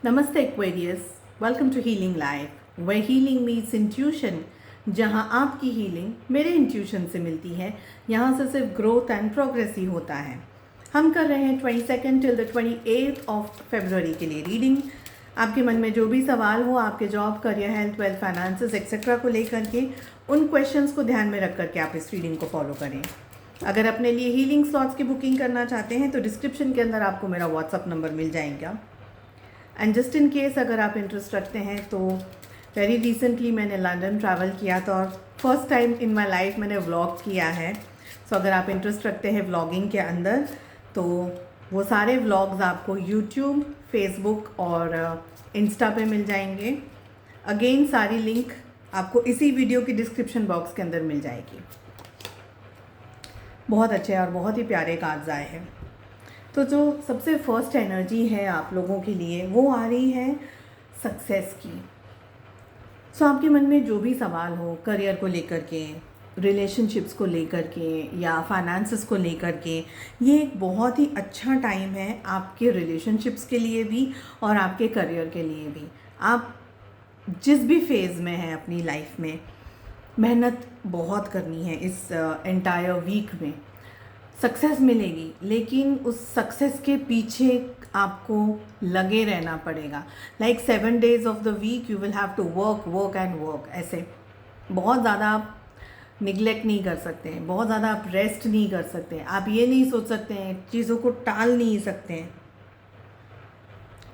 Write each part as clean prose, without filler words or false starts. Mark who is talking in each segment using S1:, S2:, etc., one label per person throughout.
S1: नमस्ते Aquarius, welcome to healing life, where healing meets intuition. जहां आपकी हीलिंग मेरे इंट्यूशन से मिलती है। यहां से सिर्फ ग्रोथ एंड प्रोग्रेस ही होता है। हम कर रहे हैं 22 टिल द 28 ऑफ फरवरी के लिए रीडिंग। आपके मन में जो भी सवाल हो आपके job, career, health, wealth, finances etcetera को लेकर के, उन क्वेश्चंस को ध्यान में रख करके आप इस रीडिंग को फॉलो करें। अगर अपने लिए हीलिंग स्लॉट्स की बुकिंग करना चाहते हैं तो डिस्क्रिप्शन के अंदर आपको मेरा व्हाट्सअप नंबर मिल जाएगा। एंड जस्ट इन केस अगर आप इंटरेस्ट रखते हैं तो वेरी रिसेंटली मैंने लंदन ट्रैवल किया था और first time in my life मैंने व्लॉग किया है। सो अगर आप इंटरेस्ट रखते हैं व्लॉगिंग के अंदर तो वो सारे व्लॉग्स आपको यूट्यूब, फेसबुक और इंस्टा पे मिल जाएंगे। अगेन सारी लिंक आपको इसी वीडियो की डिस्क्रिप्शन बॉक्स के अंदर मिल जाएगी। बहुत अच्छे और बहुत ही प्यारे कार्ड्स आए हैं। तो जो सबसे फर्स्ट एनर्जी है आप लोगों के लिए वो आ रही है सक्सेस की। सो आपके मन में जो भी सवाल हो, करियर को लेकर के, रिलेशनशिप्स को लेकर के या फाइनेंसेस को लेकर के, ये एक बहुत ही अच्छा टाइम है आपके रिलेशनशिप्स के लिए भी और आपके करियर के लिए भी। आप जिस भी फेज़ में हैं अपनी लाइफ में, मेहनत बहुत करनी है इस एंटायर वीक में। सक्सेस मिलेगी, लेकिन उस सक्सेस के पीछे आपको लगे रहना पड़ेगा। Like 7 days of the week you will have to work work and work. ऐसे बहुत ज़्यादा आप निगलेक्ट नहीं कर सकते हैं, बहुत ज़्यादा आप रेस्ट नहीं कर सकते, आप ये नहीं सोच सकते हैं, चीज़ों को टाल नहीं सकते हैं।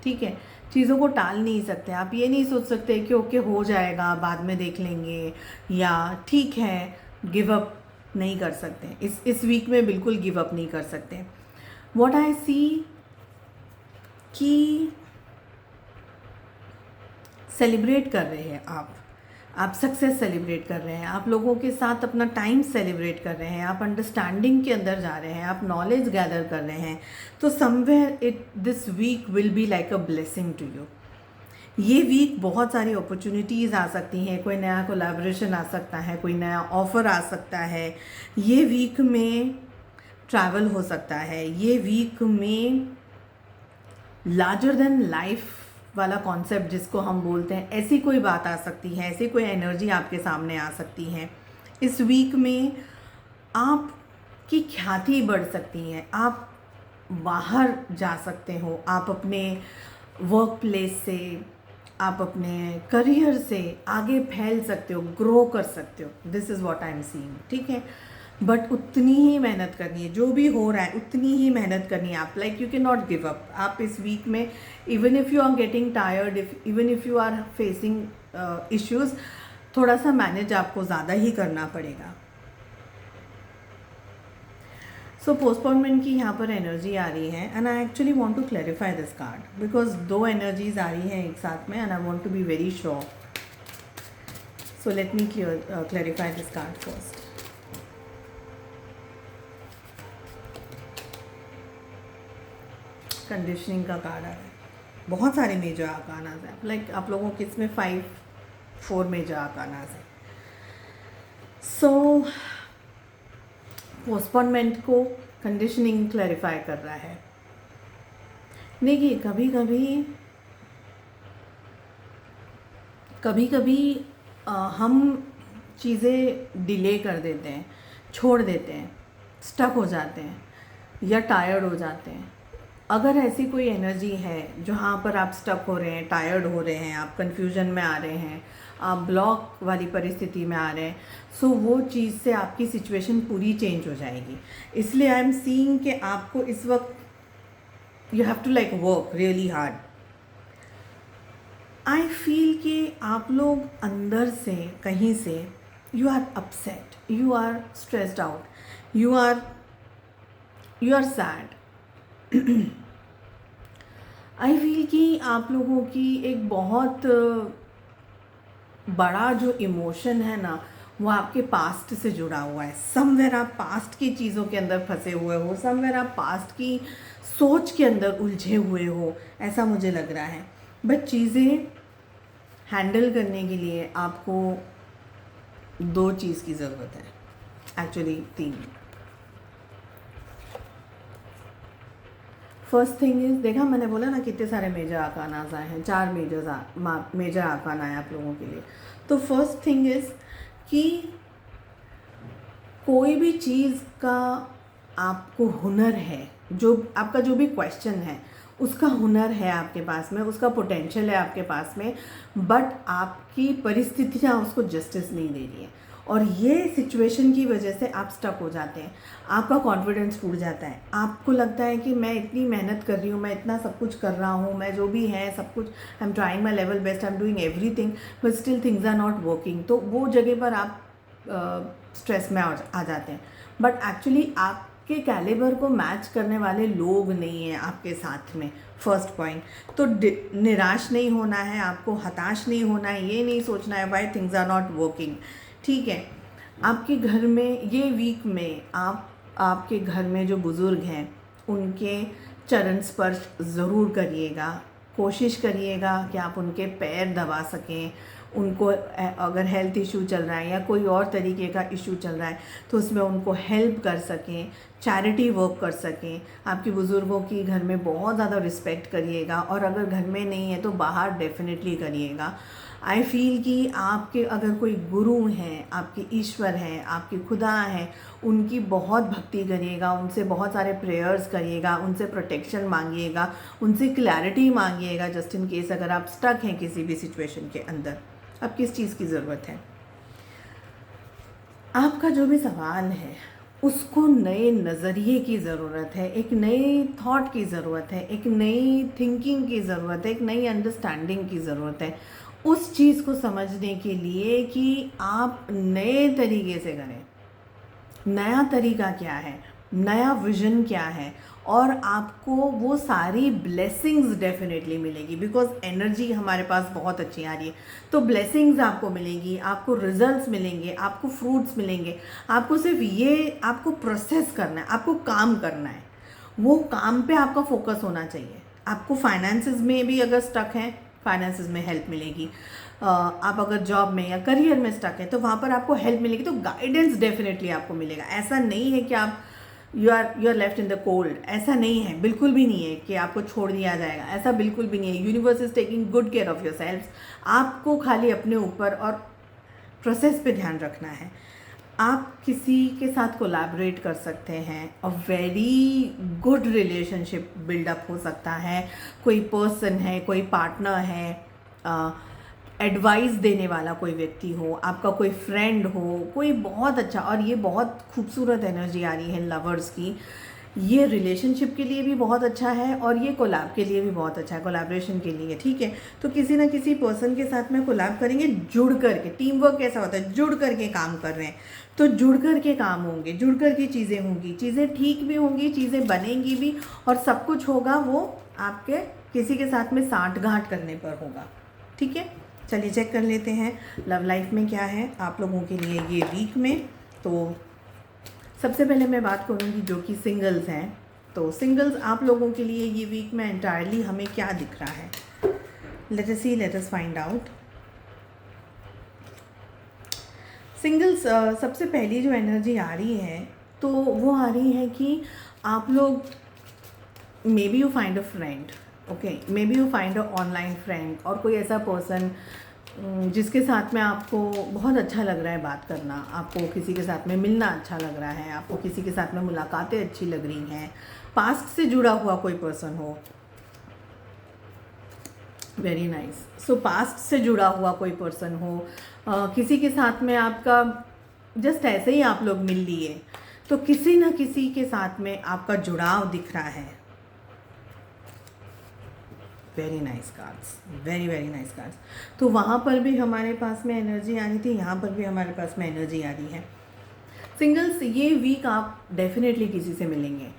S1: ठीक है, चीज़ों को टाल नहीं सकते। आप ये नहीं सोच सकते कि ओके हो जाएगा, बाद में देख लेंगे, या ठीक है, गिव अप नहीं कर सकते। इस वीक में बिल्कुल गिव अप नहीं कर सकते। व्हाट आई सी कि सेलिब्रेट कर रहे हैं आप सक्सेस सेलिब्रेट कर रहे हैं, आप लोगों के साथ अपना टाइम सेलिब्रेट कर रहे हैं, आप अंडरस्टैंडिंग के अंदर जा रहे हैं, आप नॉलेज गैदर कर रहे हैं। तो somewhere this week will be like a blessing to you. ये वीक बहुत सारी अपॉर्चुनिटीज़ आ सकती हैं, कोई नया कोलैबोरेशन आ सकता है, कोई नया ऑफ़र आ सकता है। ये वीक में ट्रैवल हो सकता है, ये वीक में लार्जर देन लाइफ वाला कॉन्सेप्ट जिसको हम बोलते हैं, ऐसी कोई बात आ सकती है, ऐसी कोई एनर्जी आपके सामने आ सकती है। इस वीक में आपकी ख्याति बढ़ सकती है, आप बाहर जा सकते हो, आप अपने वर्क प्लेस से, आप अपने करियर से आगे फैल सकते हो, ग्रो कर सकते हो। This is what I am seeing. ठीक है, बट उतनी ही मेहनत करनी है, जो भी हो रहा है उतनी ही मेहनत करनी है। आप like you can not give up. आप इस वीक में even if you are getting tired, even if you are facing issues, थोड़ा सा मैनेज आपको ज़्यादा ही करना पड़ेगा। सो पोस्टपोनमेंट की यहाँ पर एनर्जी आ रही है and I actually want to clarify this card because दो एनर्जीज आ रही हैं एक साथ में and I want to be very sure. So let me clarify this card first. Conditioning का कार्ड आ रहा है, बहुत सारे मेजर आर्कानास हैं। लाइक आप लोगों के इसमें 4 मेजर आर्कानास हैं। सो पोस्टपोनमेंट को कंडीशनिंग क्लैरिफाई कर रहा है। देखिए, कभी कभी हम चीज़ें डिले कर देते हैं, छोड़ देते हैं, स्टक हो जाते हैं या टायर्ड हो जाते हैं। अगर ऐसी कोई एनर्जी है जहाँ पर आप स्टक हो रहे हैं, टायर्ड हो रहे हैं, आप कंफ्यूजन में आ रहे हैं, आप ब्लॉक वाली परिस्थिति में आ रहे हैं, सो वो चीज़ से आपकी सिचुएशन पूरी चेंज हो जाएगी। इसलिए आई एम सीइंग कि आपको इस वक्त you have to like work really hard. I feel कि आप लोग अंदर से कहीं से you are upset, you are stressed out, you are sad. I feel कि आप लोगों की एक बहुत बड़ा जो इमोशन है ना, वो आपके पास्ट से जुड़ा हुआ है। समवेयर आप पास्ट की चीज़ों के अंदर फंसे हुए हो, समवेयर आप पास्ट की सोच के अंदर उलझे हुए हो, ऐसा मुझे लग रहा है। बट चीज़ें हैंडल करने के लिए आपको 2 चीज़ की ज़रूरत है, एक्चुअली 3। फर्स्ट थिंग इज, देखा मैंने बोला ना कितने सारे मेजर आर्कानाज आए हैं, 4 मेजर आर्कान आए आप लोगों के लिए। तो फर्स्ट थिंग इज कि कोई भी चीज़ का आपको हुनर है, जो आपका जो भी क्वेश्चन है उसका हुनर है आपके पास में, उसका पोटेंशियल है आपके पास में, बट आपकी परिस्थितियाँ उसको जस्टिस नहीं दे रही हैं, और ये सिचुएशन की वजह से आप स्टक हो जाते हैं, आपका कॉन्फिडेंस टूट जाता है, आपको लगता है कि मैं इतनी मेहनत कर रही हूँ, मैं इतना सब कुछ कर रहा हूँ, मैं जो भी है सब कुछ, I am trying my level best, I am doing everything, but still things are not working. तो वो जगह पर आप स्ट्रेस में आ जाते हैं, बट एक्चुअली आपके कैलिबर को मैच करने वाले लोग नहीं हैं आपके साथ में। फर्स्ट पॉइंट तो निराश नहीं होना है, आपको हताश नहीं होना है, ये नहीं सोचना है why things are not working, ठीक है। आपके घर में ये वीक में आपके घर में जो बुज़ुर्ग हैं उनके चरण स्पर्श ज़रूर करिएगा, कोशिश करिएगा कि आप उनके पैर दबा सकें, उनको अगर हेल्थ इशू चल रहा है या कोई और तरीके का इशू चल रहा है तो उसमें उनको हेल्प कर सकें, चैरिटी वर्क कर सकें। आपके बुज़ुर्गों की घर में बहुत ज़्यादा रिस्पेक्ट करिएगा, और अगर घर में नहीं है तो बाहर डेफिनेटली करिएगा। आई फील कि आपके अगर कोई गुरु हैं, आपके ईश्वर हैं, आपके खुदा हैं, उनकी बहुत भक्ति करिएगा, उनसे बहुत सारे प्रेयर्स करिएगा, उनसे प्रोटेक्शन मांगिएगा, उनसे क्लैरिटी मांगिएगा, जस्ट इन केस अगर आप स्टक हैं किसी भी सिचुएशन के अंदर। अब किस चीज़ की ज़रूरत है, आपका जो भी सवाल है उसको नए नज़रिए की ज़रूरत है, एक नए थॉट की ज़रूरत है, एक नई थिंकिंग की ज़रूरत है, एक नई अंडरस्टैंडिंग की ज़रूरत है उस चीज़ को समझने के लिए कि आप नए तरीके से करें। नया तरीका क्या है, नया विज़न क्या है, और आपको वो सारी ब्लेसिंग्स डेफिनेटली मिलेगी, बिकॉज एनर्जी हमारे पास बहुत अच्छी आ रही है। तो ब्लेसिंग्स आपको मिलेंगी, आपको रिजल्ट्स मिलेंगे, आपको फ्रूट्स मिलेंगे। आपको सिर्फ ये आपको प्रोसेस करना है, आपको काम करना है, वो काम पे आपका फोकस होना चाहिए। आपको फाइनेंसेस में भी अगर स्टक हैं, फाइनेंसेस में हेल्प मिलेगी। आप अगर जॉब में या करियर में स्टक है तो वहाँ पर आपको हेल्प मिलेगी, तो गाइडेंस डेफिनेटली आपको मिलेगा। ऐसा नहीं है कि आप you are left in the cold, ऐसा नहीं है, बिल्कुल भी नहीं है कि आपको छोड़ दिया जाएगा, ऐसा बिल्कुल भी नहीं है। Universe is taking good care of your self. आपको खाली अपने ऊपर और प्रोसेस पे ध्यान रखना है। आप किसी के साथ कोलैबोरेट कर सकते हैं, a very good relationship buildup हो सकता है। कोई पर्सन है, कोई पार्टनर है, एडवाइस देने वाला कोई व्यक्ति हो, आपका कोई फ्रेंड हो, कोई बहुत अच्छा, और ये बहुत खूबसूरत एनर्जी आ रही है लवर्स की। ये रिलेशनशिप के लिए भी बहुत अच्छा है और ये कोलैब के लिए भी बहुत अच्छा है, कोलैबोरेशन के लिए, ठीक है। तो किसी ना किसी पर्सन के साथ में कोलैब करेंगे, जुड़ करके। टीम वर्क कैसा होता है, जुड़ करके काम कर रहे हैं, तो जुड़ करके काम होंगे, जुड़ करके चीज़ें होंगी, चीज़ें ठीक भी होंगी, चीज़ें बनेंगी भी, और सब कुछ होगा वो आपके किसी के साथ में साठगांठ करने पर होगा, ठीक है। चलिए चेक कर लेते हैं लव लाइफ में क्या है आप लोगों के लिए ये वीक में। तो सबसे पहले मैं बात करूँगी जो कि सिंगल्स हैं। तो सिंगल्स आप लोगों के लिए ये वीक में एंटायरली हमें क्या दिख रहा है, let us see, let us find out. Singles सबसे पहली जो एनर्जी आ रही है तो वो आ रही है कि आप लोग, may be you find a friend, okay, may be you find a online friend, और कोई ऐसा पर्सन जिसके साथ में आपको बहुत अच्छा लग रहा है बात करना, आपको किसी के साथ में मिलना अच्छा लग रहा है, आपको किसी के साथ में मुलाकातें अच्छी लग रही हैं, पास्ट से जुड़ा हुआ कोई पर्सन हो, वेरी नाइस। सो पास्ट से जुड़ा हुआ कोई पर्सन हो, किसी के साथ में आपका जस्ट ऐसे ही आप लोग मिल लिए, तो किसी न किसी के साथ में आपका जुड़ाव दिख रहा है। Very nice cards, very very nice cards. तो वहाँ पर भी हमारे पास में एनर्जी आ रही थी, यहाँ पर भी हमारे पास में एनर्जी आ रही है। सिंगल्स ये वीक आप डेफिनेटली किसी से मिलेंगे,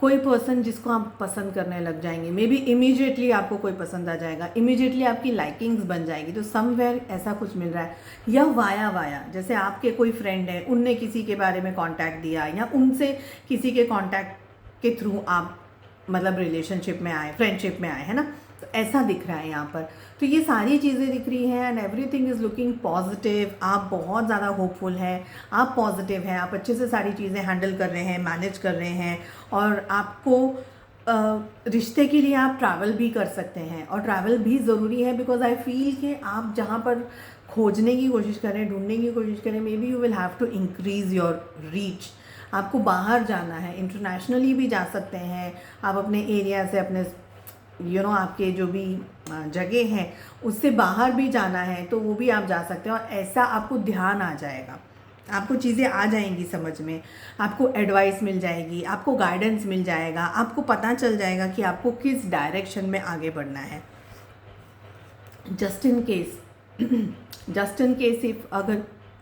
S1: कोई पर्सन जिसको आप पसंद करने लग जाएंगे, मे बी इमीडिएटली आपको कोई पसंद आ जाएगा, इमीडिएटली आपकी लाइकिंग्स बन जाएगी। तो समवेयर ऐसा कुछ मिल रहा है, या वाया जैसे आपके कोई फ्रेंड है, उनने किसी के बारे में कांटेक्ट दिया, या उनसे किसी के कांटेक्ट के थ्रू आप मतलब रिलेशनशिप में आए, फ्रेंडशिप में आए, है ना। तो ऐसा दिख रहा है यहाँ पर। तो ये सारी चीज़ें दिख रही हैं and everything is looking positive. आप बहुत ज़्यादा होपफुल हैं, आप पॉजिटिव हैं, आप अच्छे से सारी चीज़ें हैंडल कर रहे हैं, मैनेज कर रहे हैं, और आपको रिश्ते के लिए आप ट्रैवल भी कर सकते हैं, और ट्रैवल भी ज़रूरी है बिकॉज आई फील कि आप जहाँ पर खोजने की कोशिश करें, ढूंढने की कोशिश करें, maybe you will have to increase your reach. आपको बाहर जाना है, इंटरनेशनली भी जा सकते हैं आप, अपने एरिया से, अपने आपके जो भी जगह हैं उससे बाहर भी जाना है तो वो भी आप जा सकते हैं, और ऐसा आपको ध्यान आ जाएगा, आपको चीज़ें आ जाएंगी समझ में, आपको एडवाइस मिल जाएगी, आपको गाइडेंस मिल जाएगा, आपको पता चल जाएगा कि आपको किस डायरेक्शन में आगे बढ़ना है। Just in case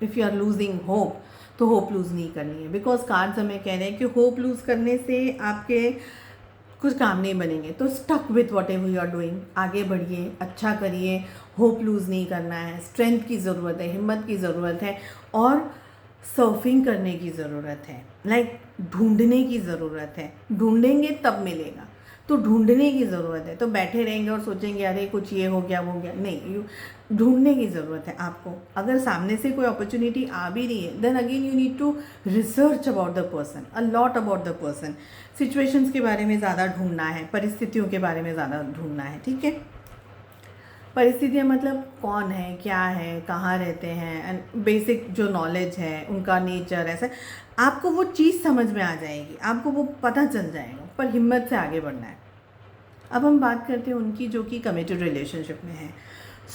S1: if you are losing hope, तो होप लूज़ नहीं करनी है, बिकॉज कार्ड्स हमें कह रहे हैं कि होप लूज़ करने से आपके कुछ काम नहीं बनेंगे। तो stuck with whatever you are doing, आगे बढ़िए, अच्छा करिए, होप लूज़ नहीं करना है, स्ट्रेंथ की ज़रूरत है, हिम्मत की ज़रूरत है, और सर्फिंग करने की ज़रूरत है, लाइक ढूंढने की ज़रूरत है। ढूंढेंगे तब मिलेगा, तो ढूंढने की ज़रूरत है। तो बैठे रहेंगे और सोचेंगे अरे कुछ ये हो गया वो हो गया, नहीं, ढूंढने की ज़रूरत है आपको। अगर सामने से कोई अपॉर्चुनिटी आ भी रही है, then again you need to research about the person, a lot about the person. Situations के बारे में ज़्यादा ढूंढना है, परिस्थितियों के बारे में ज़्यादा ढूंढना है, ठीक है। परिस्थितियाँ मतलब कौन है, क्या है, कहाँ रहते हैं, एंड बेसिक जो नॉलेज है उनका नेचर, ऐसा आपको वो चीज़ समझ में आ जाएगी, आपको वो पता चल जाएगा, पर हिम्मत से आगे बढ़ना है। अब हम बात करते हैं उनकी जो कि कमिटेड रिलेशनशिप में है।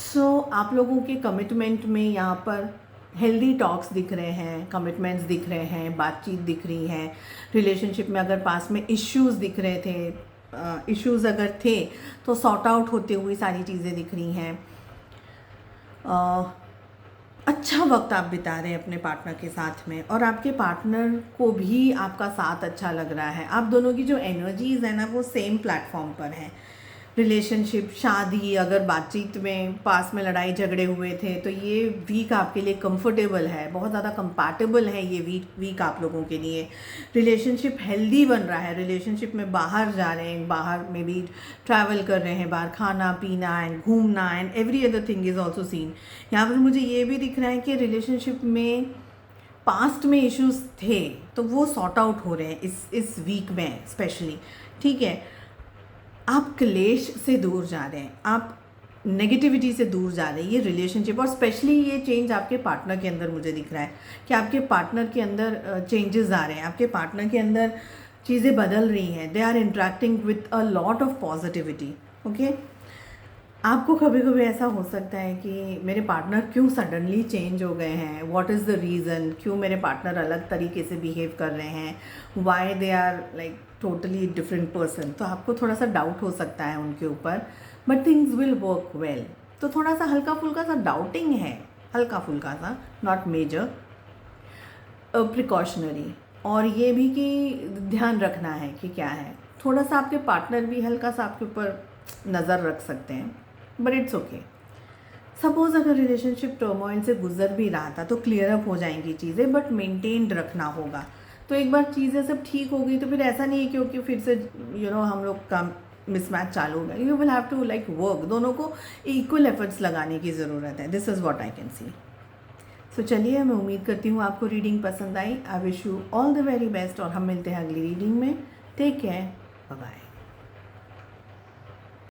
S1: सो आप लोगों के कमिटमेंट में यहाँ पर हेल्दी टॉक्स दिख रहे हैं, कमिटमेंट्स दिख रहे हैं, बातचीत दिख रही है। रिलेशनशिप में अगर पास में इश्यूज़ दिख रहे थे, इश्यूज़ अगर थे तो सॉर्ट आउट होते हुए सारी चीज़ें दिख रही हैं। अच्छा वक्त आप बिता रहे हैं अपने पार्टनर के साथ में, और आपके पार्टनर को भी आपका साथ अच्छा लग रहा है। आप दोनों की जो एनर्जीज़ है ना वो सेम प्लेटफॉर्म पर है। रिलेशनशिप, शादी, अगर बातचीत में पास में लड़ाई झगड़े हुए थे तो ये वीक आपके लिए कंफर्टेबल है, बहुत ज़्यादा कंपैटिबल है ये वीक आप लोगों के लिए। रिलेशनशिप हेल्दी बन रहा है, रिलेशनशिप में बाहर जा रहे हैं, बाहर में भी ट्रैवल कर रहे हैं, बाहर खाना पीना एंड घूमना and every other thing is also seen. यहाँ पर मुझे ये भी दिख रहा है कि रिलेशनशिप में पास्ट में इश्यूज थे तो वो सॉर्ट आउट हो रहे हैं इस वीक में स्पेशली, ठीक है। आप क्लेश से दूर जा रहे हैं, आप नेगेटिविटी से दूर जा रहे हैं, ये रिलेशनशिप, और स्पेशली ये चेंज आपके पार्टनर के अंदर मुझे दिख रहा है कि आपके पार्टनर के अंदर चेंजेस आ रहे हैं, आपके पार्टनर के अंदर चीज़ें बदल रही हैं। They are interacting with a lot of positivity, okay. आपको कभी कभी ऐसा हो सकता है कि मेरे पार्टनर क्यों सडनली चेंज हो गए हैं, व्हाट इज़ द रीज़न, क्यों मेरे पार्टनर अलग तरीके से बिहेव कर रहे हैं, why they are like totally different person. तो आपको थोड़ा सा डाउट हो सकता है उनके ऊपर, but things will work well. तो थोड़ा सा हल्का फुल्का सा डाउटिंग है, हल्का फुल्का सा, नॉट मेजर, प्रिकॉशनरी। और ये भी कि ध्यान रखना है कि क्या है, थोड़ा सा आपके पार्टनर भी हल्का सा आपके ऊपर नज़र रख सकते हैं, बट इट्स ओके। सपोज़ अगर रिलेशनशिप टर्मोइल से गुजर भी रहा था तो क्लियर अप हो जाएंगी चीज़ें, बट मेंटेन्ड रखना होगा। तो एक बार चीज़ें सब ठीक हो गई तो फिर ऐसा नहीं है क्योंकि फिर से हम लोग का मिसमैच चालू हो गया। You will have to like work, दोनों को इक्वल एफर्ट्स लगाने की ज़रूरत है। This is what I can see. So चलिए, मैं उम्मीद करती हूँ आपको रीडिंग पसंद आई। I wish you all the very best, और हम मिलते हैं अगली रीडिंग में। Take care, bye bye.